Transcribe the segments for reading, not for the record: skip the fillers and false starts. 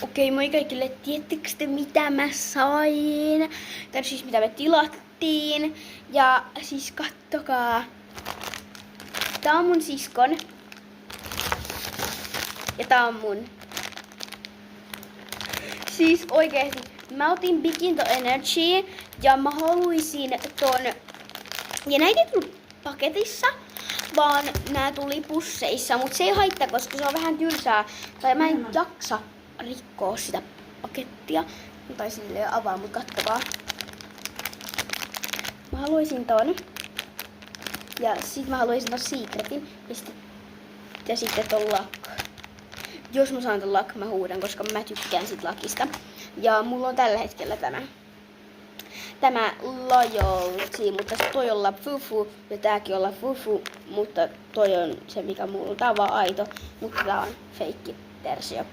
Okei, moi kaikille. Tiedättekö te mitä mä sain? Tai siis mitä me tilattiin. Ja siis kattokaa. Tää on mun siskon. Ja tää on mun. Siis oikeesti. Mä otin Bikinto Energy. Ja mä haluisin ton. Ja näitä ei tullut paketissa. Vaan nää tuli pusseissa. Mut se ei haittaa, koska se on vähän tylsää. Tai mä en jaksa rikkoa sitä pakettia. Tai silleen avaa, mut kattokaa. Mä haluaisin ton. Ja sit mä haluaisin ton Secretin. Ja sitten ton Luck. Jos mä saan ton Luck, mä huudan, koska mä tykkään sit Luckista. Ja mulla on tällä hetkellä tämä Loyalty, mutta toi on Fufu ja tääkin on Fufu, mutta toi on se mikä mulla on. Tää on vaan aito, mutta tää on feikki versio.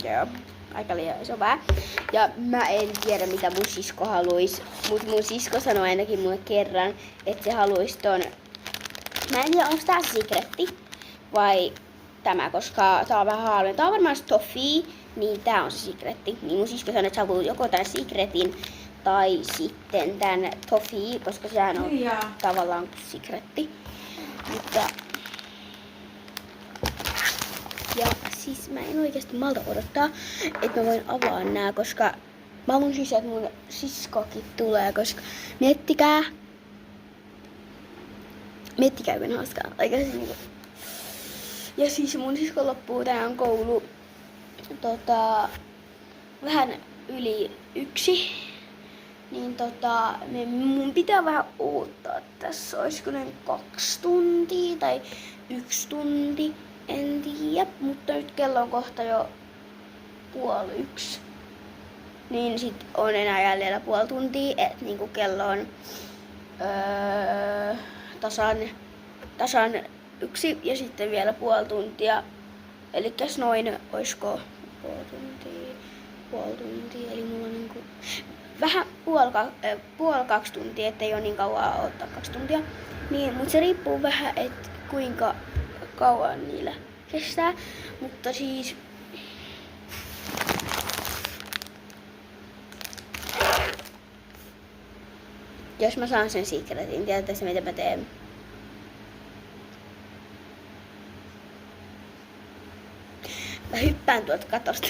Joo, aika liian iso vähän. Ja mä en tiedä mitä mun sisko haluis, mut mun sisko sanoi ainakin mulle kerran, että se haluis ton. Mä en tiedä onko tää Secretti vai tämä, koska tää on vähän halvempi. Tää on varmaan Toffee, niin tää on se Secretti. Niin mun sisko sanoi, että se haluaa joko tän Secretin tai sitten tän Toffee, koska sehän on tavallaan Secretti. Mutta ja siis mä en oikeesti malta odottaa, että mä voin avaa nää, koska mä haluan siis, että mun siskokin tulee, koska miettikää miten hauskaa. Ja siis mun sisko loppuu tänään koulu vähän yli 1. Niin mun pitää vähän odottaa tässä, olisiko ne 2 tuntia tai 1 tunti, en tiedä, mutta nyt kello on kohta jo 12:30. Niin sit on enää jäljellä puoli tuntia, et niinku kello on tasan 1 ja sitten vielä puoli tuntia. Elikkäs noin, oisko puoli tuntia, eli mulla on niinku vähän puoli 2 tuntia, ettei ole niin kauan odottaa 2 tuntia. Niin, mutta se riippuu vähän, että kuinka kauan niillä kestää. Mutta siis jos mä saan sen Secretin, tiedätte mitä mä teen? Mä hyppään tuolta katosta.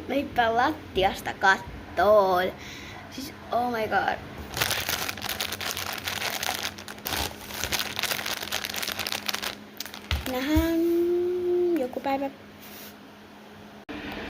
Mä hyppään lattiasta kattoon. Siis oh my god. Nähdään joku päivä.